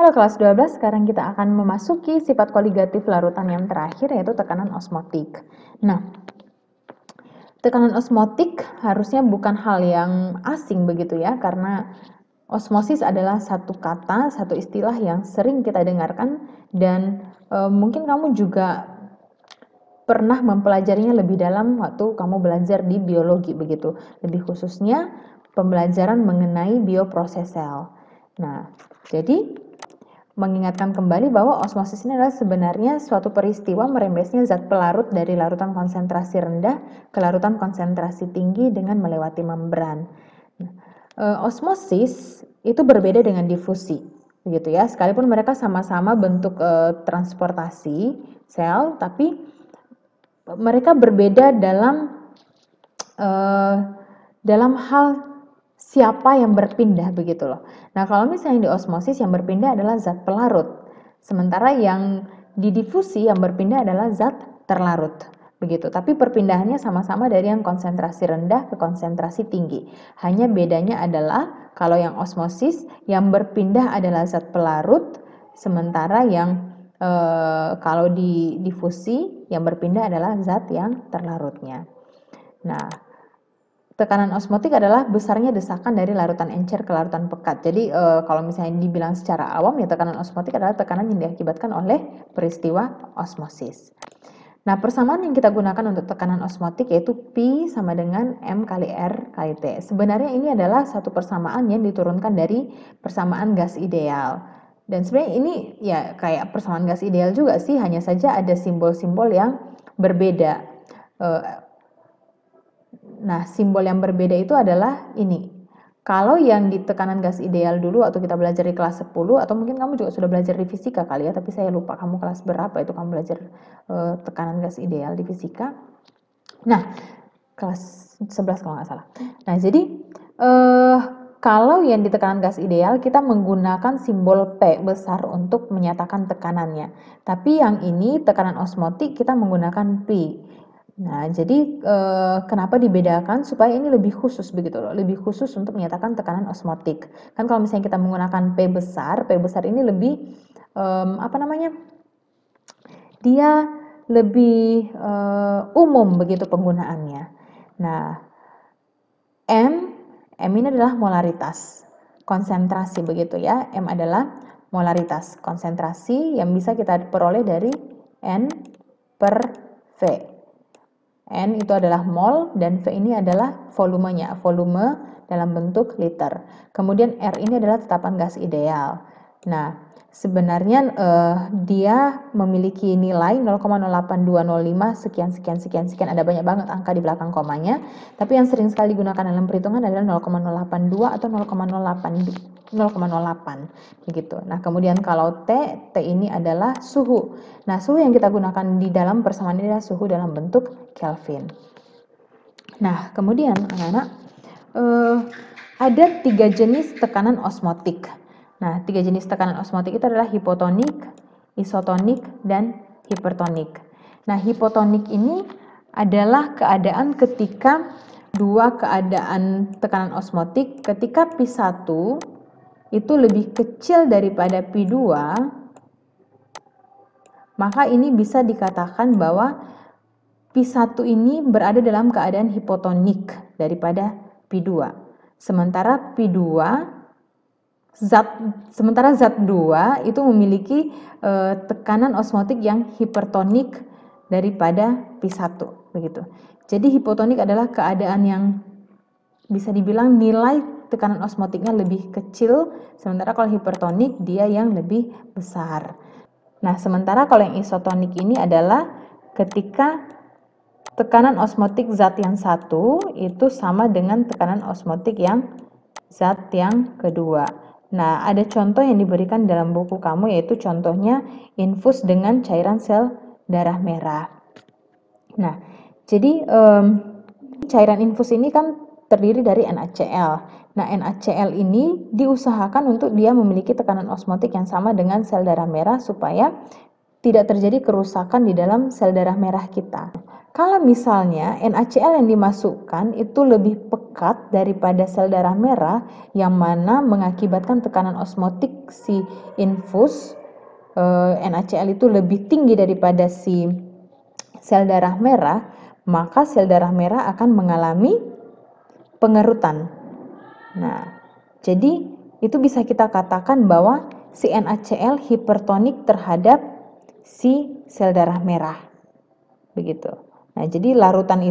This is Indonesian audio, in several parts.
Halo kelas 12, sekarang kita akan memasuki sifat koligatif larutan yang terakhir, yaitu tekanan osmotik. Nah, tekanan osmotik harusnya bukan hal yang asing begitu ya, karena osmosis adalah satu kata, satu istilah yang sering kita dengarkan dan mungkin kamu juga pernah mempelajarinya lebih dalam waktu kamu belajar di biologi begitu, lebih khususnya pembelajaran mengenai bioproses sel. Nah, jadi mengingatkan kembali bahwa osmosis ini adalah sebenarnya suatu peristiwa merembesnya zat pelarut dari larutan konsentrasi rendah ke larutan konsentrasi tinggi dengan melewati membran. Osmosis itu berbeda dengan difusi, begitu ya. Sekalipun mereka sama-sama bentuk transportasi sel, tapi mereka berbeda dalam hal siapa yang berpindah begitu loh. Nah, kalau misalnya di osmosis yang berpindah adalah zat pelarut, sementara yang di difusi yang berpindah adalah zat terlarut begitu. Tapi perpindahannya sama-sama dari yang konsentrasi rendah ke konsentrasi tinggi. Hanya bedanya adalah kalau yang osmosis yang berpindah adalah zat pelarut, sementara yang kalau di difusi yang berpindah adalah zat yang terlarutnya. Nah, tekanan osmotik adalah besarnya desakan dari larutan encer ke larutan pekat. Jadi kalau misalnya dibilang secara awam ya tekanan osmotik adalah tekanan yang diakibatkan oleh peristiwa osmosis. Nah, persamaan yang kita gunakan untuk tekanan osmotik yaitu Pi sama dengan M kali R kali T. Sebenarnya ini adalah satu persamaan yang diturunkan dari persamaan gas ideal. Dan sebenarnya ini ya kayak persamaan gas ideal juga sih, hanya saja ada simbol-simbol yang berbeda. Nah, simbol yang berbeda itu adalah ini. Kalau yang di tekanan gas ideal dulu waktu kita belajar di kelas 10, atau mungkin kamu juga sudah belajar di fisika kali ya, tapi saya lupa kamu kelas berapa itu kamu belajar tekanan gas ideal di fisika. Nah, kelas 11 kalau nggak salah. Nah, jadi kalau yang di tekanan gas ideal kita menggunakan simbol P besar untuk menyatakan tekanannya. Tapi yang ini tekanan osmotik kita menggunakan Pi. Nah, jadi kenapa dibedakan supaya ini lebih khusus begitu loh, lebih khusus untuk menyatakan tekanan osmotik. Kan kalau misalnya kita menggunakan P besar ini lebih dia lebih umum begitu penggunaannya. Nah, M ini adalah molaritas, konsentrasi begitu ya. M adalah molaritas, konsentrasi yang bisa kita peroleh dari N per V. N itu adalah mol dan V ini adalah volumenya, volume dalam bentuk liter. Kemudian R ini adalah tetapan gas ideal. Nah, sebenarnya dia memiliki nilai 0,08205 sekian, ada banyak banget angka di belakang komanya, tapi yang sering sekali digunakan dalam perhitungan adalah 0,082 atau 0,08 begitu. Nah, kemudian kalau T ini adalah suhu. Nah, suhu yang kita gunakan di dalam persamaan ini adalah suhu dalam bentuk Kelvin. Nah, kemudian anak-anak ada 3 jenis tekanan osmotik. Nah, 3 jenis tekanan osmotik itu adalah hipotonik, isotonik, dan hipertonik. Nah, hipotonik ini adalah keadaan ketika dua keadaan tekanan osmotik ketika Pi1 itu lebih kecil daripada Pi2, maka ini bisa dikatakan bahwa Pi1 ini berada dalam keadaan hipotonik daripada Pi2. Sementara zat 2 itu memiliki tekanan osmotik yang hipertonik daripada Pi1 begitu. Jadi hipotonik adalah keadaan yang bisa dibilang nilai tekanan osmotiknya lebih kecil, sementara kalau hipertonik dia yang lebih besar. Nah, sementara kalau yang isotonik ini adalah ketika tekanan osmotik zat yang satu itu sama dengan tekanan osmotik yang zat yang kedua. Nah, ada contoh yang diberikan dalam buku kamu, yaitu contohnya infus dengan cairan sel darah merah. Nah, jadi cairan infus ini kan terdiri dari NaCl. Nah, NaCl ini diusahakan untuk dia memiliki tekanan osmotik yang sama dengan sel darah merah supaya tidak terjadi kerusakan di dalam sel darah merah kita. kalau misalnya NaCl yang dimasukkan itu lebih pekat daripada sel darah merah, yang mana mengakibatkan tekanan osmotik si infus NaCl itu lebih tinggi daripada si sel darah merah, maka sel darah merah akan mengalami pengerutan. Nah, jadi itu bisa kita katakan bahwa si NaCl hipertonik terhadap si sel darah merah. Begitu. Nah, jadi larutan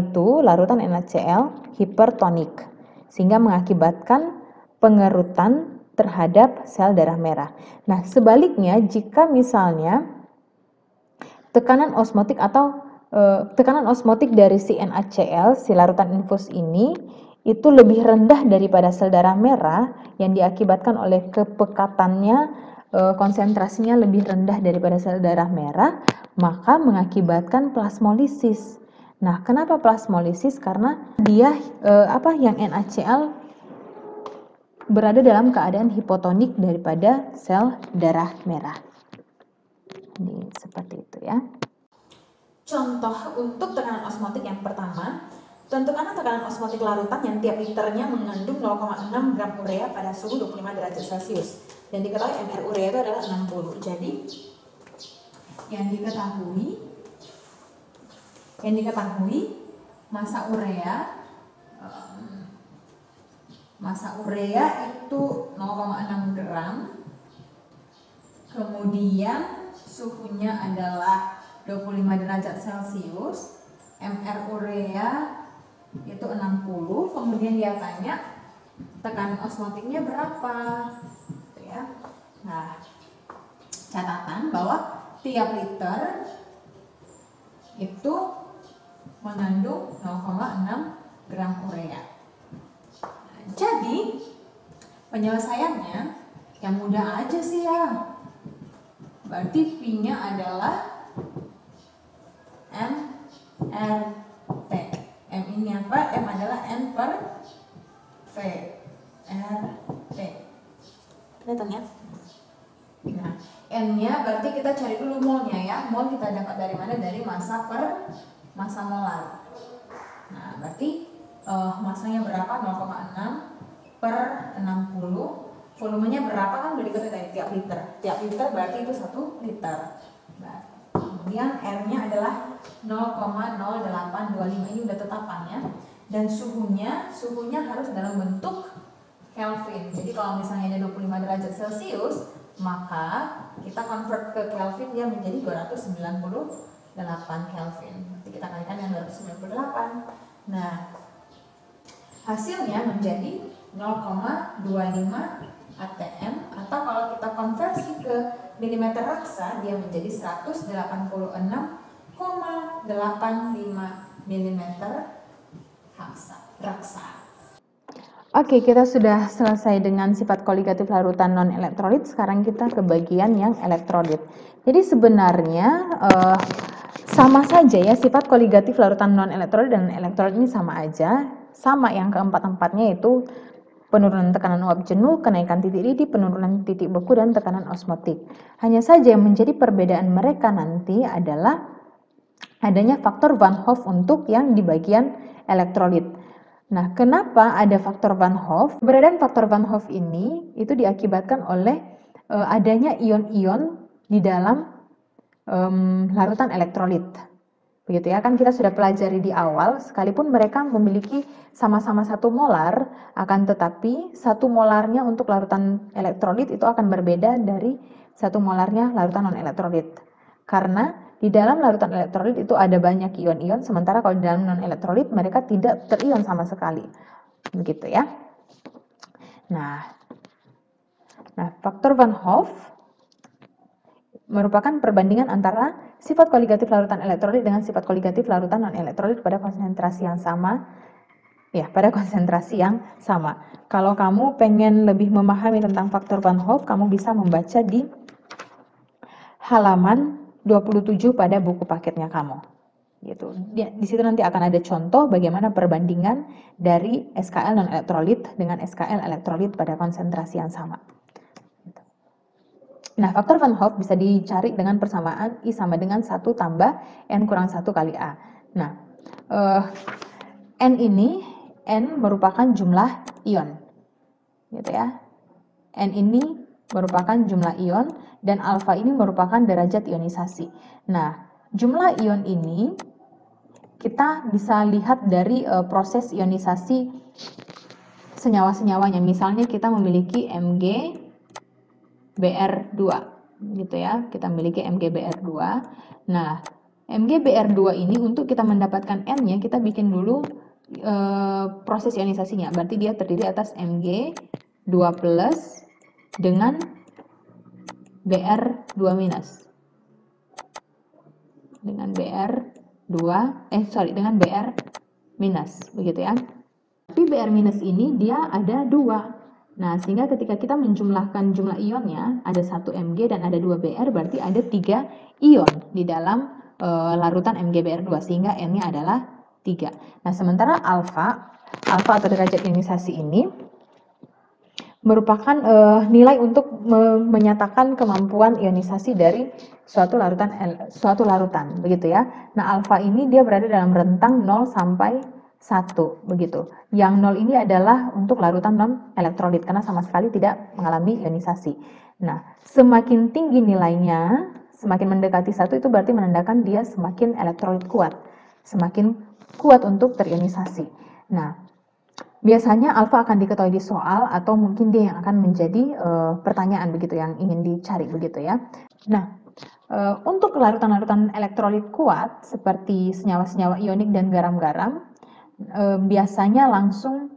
NaCl hipertonik sehingga mengakibatkan pengerutan terhadap sel darah merah. Nah, sebaliknya jika misalnya tekanan osmotik dari si NaCl, si larutan infus ini itu lebih rendah daripada sel darah merah yang diakibatkan oleh kepekatannya, konsentrasinya lebih rendah daripada sel darah merah, maka mengakibatkan plasmolisis. Nah, kenapa plasmolisis? Karena dia yang NaCl berada dalam keadaan hipotonik daripada sel darah merah. Ini seperti itu ya. Contoh untuk tekanan osmotik yang pertama, tentukan tekanan osmotik larutan yang tiap liternya mengandung 0,6 gram urea pada suhu 25 derajat Celcius. Dan diketahui mR urea itu adalah 60. Jadi yang diketahui massa urea itu 0,6 gram. Kemudian suhunya adalah 25 derajat Celcius, mR urea itu 60, kemudian dia tanya tekanan osmotiknya berapa, gitu ya. Nah, catatan bahwa tiap liter itu mengandung 0,6 gram urea. Nah, jadi penyelesaiannya yang mudah aja sih ya. Berarti P-nya adalah MRT. M ini apa? M adalah N per V. RT. Kelihatan ya? Nah, N-nya berarti kita cari dulu molnya ya. Mol kita dapat dari mana? Dari massa per massa molar. Nah, berarti massanya berapa? 0,6 per 60. Volumenya berapa kan udah diketahui dari tiap liter. Tiap liter berarti itu 1 liter. Nah, kemudian R-nya adalah 0,0825, ini udah tetapannya. Dan suhunya harus dalam bentuk Kelvin. Jadi kalau misalnya ada 25 derajat Celcius, maka kita convert ke Kelvin dia menjadi 298 Kelvin. Nanti kita kalikan dengan 298. Nah, hasilnya menjadi 0,25 atm, atau kalau kita konversi ke milimeter raksa dia menjadi 186,85 mm raksa. Oke, kita sudah selesai dengan sifat koligatif larutan non-elektrolit. Sekarang kita ke bagian yang elektrolit. Jadi sebenarnya sama saja ya, sifat koligatif larutan non-elektrolit dan elektrolit ini sama aja. Sama yang keempat-empatnya itu penurunan tekanan uap jenuh, kenaikan titik lidih, penurunan titik beku, dan tekanan osmotik. Hanya saja yang menjadi perbedaan mereka nanti adalah adanya faktor Van Hoff untuk yang di bagian elektrolit. Nah, kenapa ada faktor Van Hoff? Keberadaan faktor Van Hoff ini itu diakibatkan oleh adanya ion-ion di dalam larutan elektrolit. Begitu ya, kan kita sudah pelajari di awal, sekalipun mereka memiliki sama-sama 1 molar, akan tetapi 1 molarnya untuk larutan elektrolit itu akan berbeda dari 1 molarnya larutan non-elektrolit. Karena di dalam larutan elektrolit itu ada banyak ion-ion, sementara kalau di dalam non-elektrolit mereka tidak terion sama sekali. Begitu ya. Nah, faktor Van Hoff merupakan perbandingan antara sifat koligatif larutan elektrolit dengan sifat koligatif larutan non-elektrolit pada konsentrasi yang sama. Ya, pada konsentrasi yang sama. Kalau kamu pengen lebih memahami tentang faktor Van Hoff, kamu bisa membaca di halaman 27 pada buku paketnya kamu. Gitu. Di situ nanti akan ada contoh bagaimana perbandingan dari SKL non-elektrolit dengan SKL elektrolit pada konsentrasi yang sama. Nah, faktor Van Hoff bisa dicari dengan persamaan I sama dengan 1 tambah N kurang 1 kali A. Nah, N ini, N merupakan jumlah ion, gitu ya. N ini merupakan jumlah ion dan alfa ini merupakan derajat ionisasi. Nah, jumlah ion ini kita bisa lihat dari proses ionisasi senyawa-senyawanya. Misalnya kita memiliki MgBr2 gitu ya. Kita memiliki MgBr2. Nah, MgBr2 ini untuk kita mendapatkan N-nya kita bikin dulu proses ionisasinya. Berarti dia terdiri atas Mg2+ dengan Br2-. Dengan dengan Br-, begitu ya. Tapi Br- ini dia ada 2. Nah, sehingga ketika kita menjumlahkan jumlah ionnya, ada 1 Mg dan ada 2 Br, berarti ada 3 ion di dalam larutan MgBr2, sehingga N-nya adalah 3. Nah, sementara alfa atau derajat ionisasi ini merupakan nilai untuk menyatakan kemampuan ionisasi dari suatu larutan, begitu ya. Nah, alfa ini dia berada dalam rentang 0 sampai 1, begitu. Yang 0 ini adalah untuk larutan non-elektrolit karena sama sekali tidak mengalami ionisasi. Nah, semakin tinggi nilainya, semakin mendekati 1 itu berarti menandakan dia semakin elektrolit kuat, semakin kuat untuk terionisasi. Nah, biasanya alfa akan diketahui di soal atau mungkin dia yang akan menjadi pertanyaan begitu yang ingin dicari begitu ya. Nah, untuk larutan-larutan elektrolit kuat seperti senyawa-senyawa ionik dan garam-garam biasanya langsung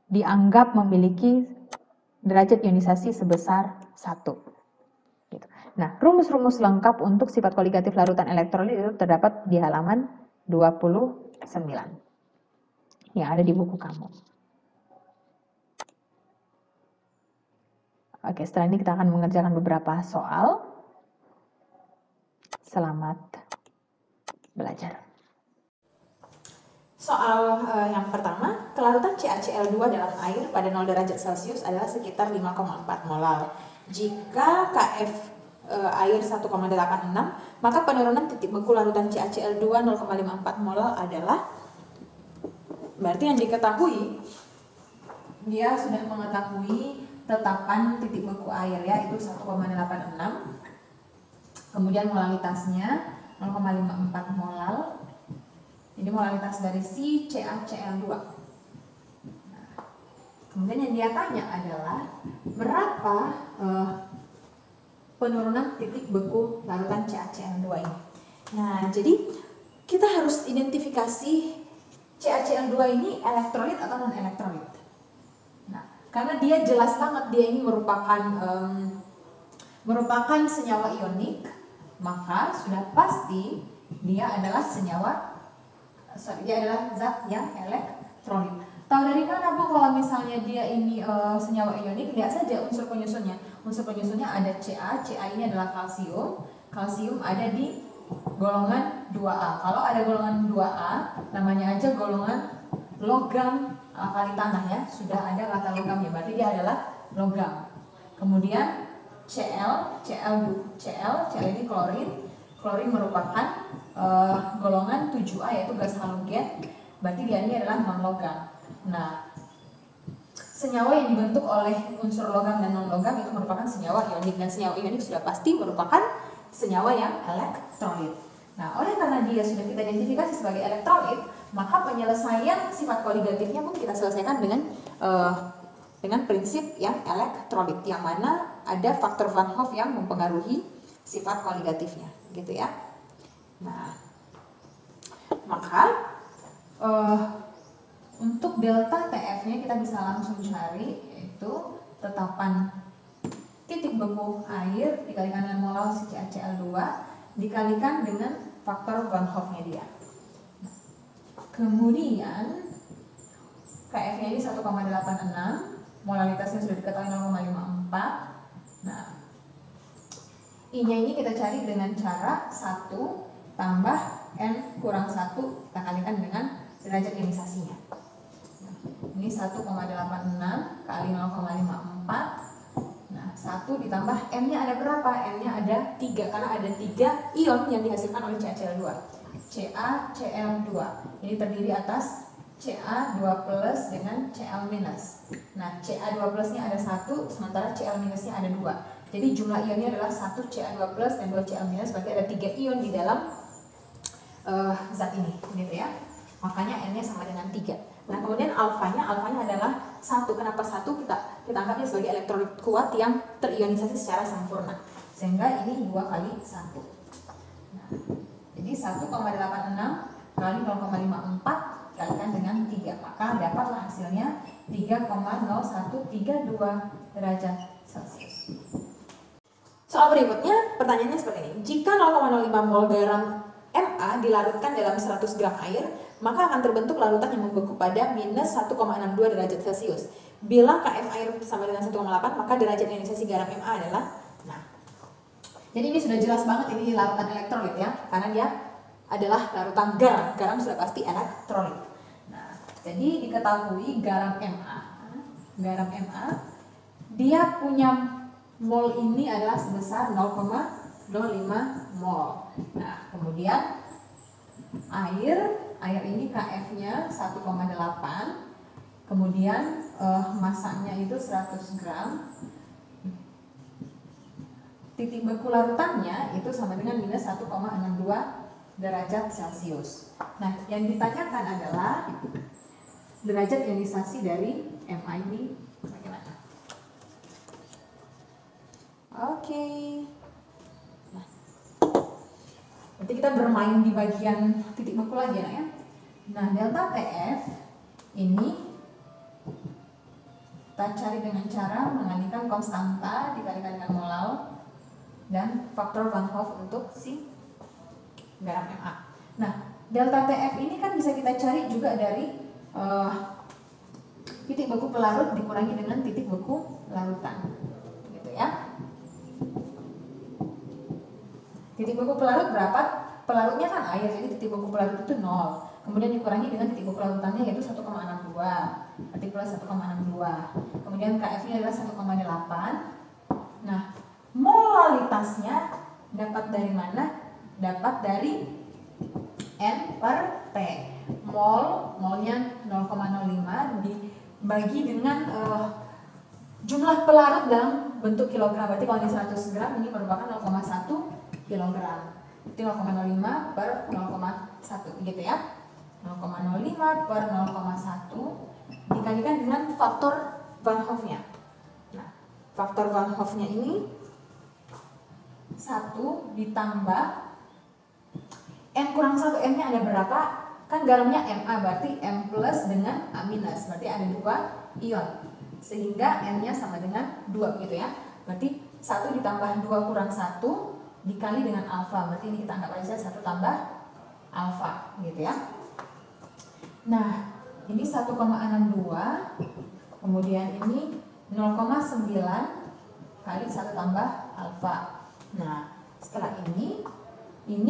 dianggap memiliki derajat ionisasi sebesar 1. Gitu. Nah, rumus-rumus lengkap untuk sifat koligatif larutan elektrolit itu terdapat di halaman 29 yang ada di buku kamu. Oke, setelah ini kita akan mengerjakan beberapa soal. Selamat belajar. Soal yang pertama, kelarutan CaCl2 dalam air pada 0 derajat Celcius adalah sekitar 5,4 molar. Jika Kf air 1,86, maka penurunan titik beku larutan CaCl2 0,54 molar adalah, berarti yang diketahui, dia sudah mengetahui tetapan titik beku air ya, itu 1,86. Kemudian molalitasnya 0,54 molar. Jadi molalitas dari si CaCl2. Nah, kemudian yang dia tanya adalah berapa penurunan titik beku larutan CaCl2 ini. Nah, jadi kita harus identifikasi CaCl2 ini elektrolit atau non elektrolit. Nah, karena dia jelas banget dia ini merupakan senyawa ionik, maka sudah pasti dia adalah dia adalah zat yang elektrolit. Tahu dari mana Bu kalau misalnya dia ini senyawa ionik? Lihat saja unsur penyusunnya. Unsur penyusunnya ada Ca ini adalah kalsium. Kalsium ada di golongan 2A. Kalau ada golongan 2A, namanya aja golongan logam alkali tanah ya. Sudah ada kata logamnya, berarti dia adalah logam. Kemudian Cl ini klorin. Klorin merupakan golongan 7A yaitu gas halogen, berarti dia ini adalah non-logam. Nah, senyawa yang dibentuk oleh unsur logam dan non-logam itu merupakan senyawa ionik, dan senyawa ionik sudah pasti merupakan senyawa yang elektrolit. Nah, oleh karena dia sudah kita identifikasi sebagai elektrolit, maka penyelesaian sifat koligatifnya pun kita selesaikan dengan prinsip yang elektrolit, yang mana ada faktor Van Hoff yang mempengaruhi sifat koligatifnya, gitu ya. Nah, maka untuk delta TF-nya kita bisa langsung cari, yaitu tetapan titik beku air dikalikan dengan molal si CaCl2 dikalikan dengan faktor Van Hoff-nya dia. Kemudian Kf-nya ini 1,86, molalitasnya sudah diketahui 0,54. Nah, I-nya ini kita cari dengan cara 1 tambah N kurang 1 kita kalikan dengan derajat ionisasinya. Ini 1,86 kali 0,54. Nah, 1 ditambah M-nya ada berapa? M-nya ada 3 karena ada 3 ion yang dihasilkan oleh CaCl2. CaCl2. Ini terdiri atas Ca2 plus dengan Cl minus. Nah, Ca2 plusnya ada 1, sementara Cl minusnya ada 2. Jadi jumlah ionnya adalah 1 Ca2 plus dan 2 Cl minus, berarti ada 3 ion di dalam zat ini, gitu ya. Makanya N-nya sama dengan 3. Nah, kemudian alfanya adalah 1. Kenapa 1? Kita anggapnya sebagai elektrolit kuat yang terionisasi secara sempurna. Sehingga ini 2 kali 1. Nah, jadi 1,86 kali 0,54 kalikan dengan 3. Maka dapatlah hasilnya 3,0132 derajat Celcius. Soal berikutnya, pertanyaannya seperti ini. Jika 0,05 mol garam Ma dilarutkan dalam 100 gram air, maka akan terbentuk larutan yang membeku pada minus 1,62 derajat Celcius. Bila Kf air sama dengan 1,8, maka derajat ionisasi garam Ma adalah, nah, jadi ini sudah jelas banget ini larutan elektrolit ya, karena dia adalah larutan garam. Garam sudah pasti elektrolit. Nah, jadi diketahui garam Ma, dia punya mol ini adalah sebesar 0,05 mol. Nah, kemudian air ini Kf-nya 1,8. Kemudian masanya itu 100 gram. Titik beku larutannya itu sama dengan minus 1,62 derajat Celcius. Nah, yang ditanyakan adalah derajat ionisasi dari Ma ini bagaimana? Oke. Nah, nanti kita bermain di bagian titik beku lagi ya. Nah, delta TF ini kita cari dengan cara mengalihkan konstanta dikalikan dengan molal dan faktor Van Hoff untuk si garam Ma. Nah, delta TF ini kan bisa kita cari juga dari titik beku pelarut dikurangi dengan titik beku larutan, gitu ya. Titik beku pelarut berapa? Pelarutnya kan air, jadi titik beku pelarut itu 0. Kemudian dikurangi dengan titik beku larutannya yaitu 1,62. Berarti plus 1,62. Kemudian Kf-nya adalah 1,8. Nah, molalitasnya dapat dari mana? Dapat dari N per T. Molnya 0,05 dibagi dengan jumlah pelarut dalam bentuk kilogram. Berarti kalau ini 100 gram, ini merupakan 0,1 kilogram. Itu 0,05 per 0,1 gitu ya. 0,05 per 0,1 dikalikan dengan faktor Van Hoff-nya. Nah, faktor Van Hoff-nya ini 1 ditambah N kurang 1, N-nya ada berapa? Kan garamnya Ma, berarti M plus dengan A minus, berarti ada 2 ion. Sehingga N-nya sama dengan 2 gitu ya. Berarti 1 ditambah 2 kurang 1 dikali dengan alfa, berarti ini kita anggap aja 1 tambah alfa gitu ya. Nah, ini 1,62, kemudian ini 0,9 kali 1 tambah alfa. Nah, setelah ini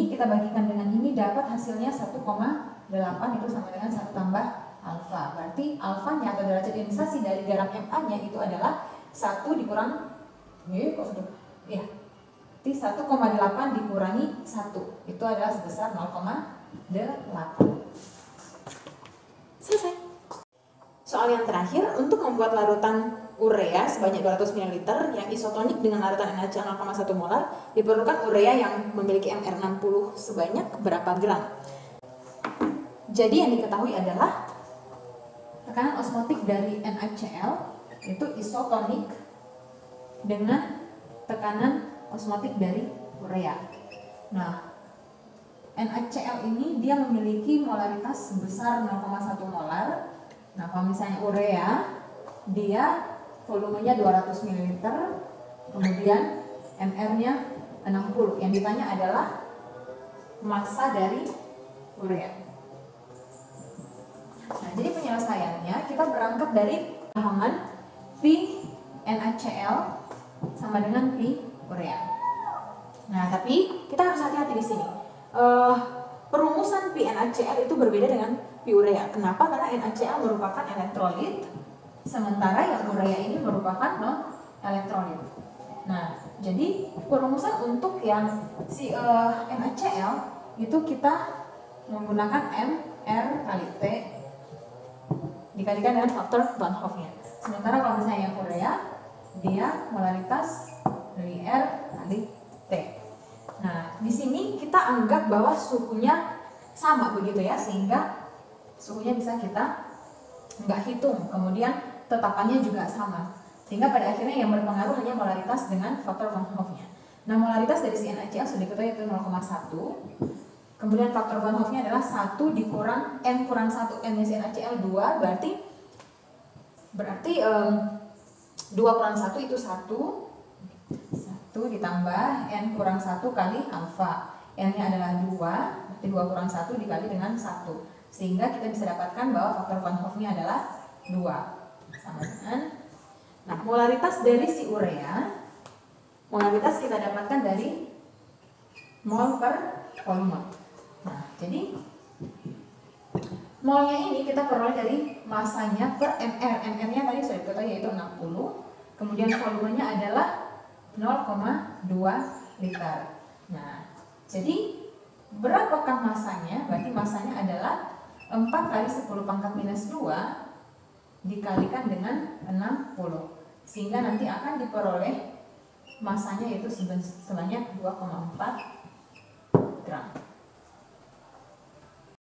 kita bagikan dengan ini dapat hasilnya 1,8, itu sama dengan 1 tambah alfa. Berarti alfanya atau derajat ionisasi dari garam Ma-nya itu adalah 1 dikurang Berarti 1,8 dikurangi 1 itu adalah sebesar 0,8. Selesai. Soal yang terakhir, untuk membuat larutan urea sebanyak 200 ml yang isotonik dengan larutan NaCl 0,1 molar, diperlukan urea yang memiliki MR60 sebanyak berapa gram? Jadi yang diketahui adalah tekanan osmotik dari NaCl itu isotonik dengan tekanan osmotik dari urea. Nah, NaCl ini dia memiliki molaritas sebesar 0,1 molar. Nah, kalau misalnya urea, dia volumenya 200 ml, kemudian MR-nya 60. Yang ditanya adalah massa dari urea. Nah, jadi penyelesaiannya kita berangkat dari pahaman P NaCl sama dengan P urea. Nah, tapi kita harus hati-hati di sini. Perumusan P NaCl itu berbeda dengan P urea. Kenapa? Karena NaCl merupakan elektrolit, sementara yang urea ini merupakan non-elektrolit. Nah, jadi perumusan untuk yang si NaCl itu kita menggunakan M, R kali T dikalikan dengan faktor Van Hoff-nya. Sementara kalau misalnya yang Korea, dia molaritas dari R kali T. Nah, di sini kita anggap bahwa suhunya sama begitu ya, sehingga suhunya bisa kita nggak hitung, kemudian tetapannya juga sama, sehingga pada akhirnya yang berpengaruh hanya molaritas dengan faktor Van Hoff-nya. Nah, molaritas dari si NaCl sudah diketahui yaitu 0,1. Kemudian faktor Van Hoff-nya adalah 1 dikurang N kurang 1, N-nya si NaCl 2, berarti 2 kurang 1 itu 1 ditambah N kurang 1 kali alfa. N-nya adalah 2, berarti 2 kurang 1 dikali dengan 1. Sehingga kita bisa dapatkan bahwa faktor Van Hoff-nya adalah 2. Sama dengan, nah, molaritas dari si urea, molaritas kita dapatkan dari mol per volume. Nah, jadi molnya ini kita peroleh dari masanya per mR. mR-nya tadi sudah diketahui yaitu 60. Kemudian volumenya adalah 0,2 liter. Nah, jadi berapakah masanya? Berarti masanya adalah 4 kali 10 pangkat minus 2 dikalikan dengan 60. Sehingga nanti akan diperoleh masanya yaitu sebanyak 2,4 gram.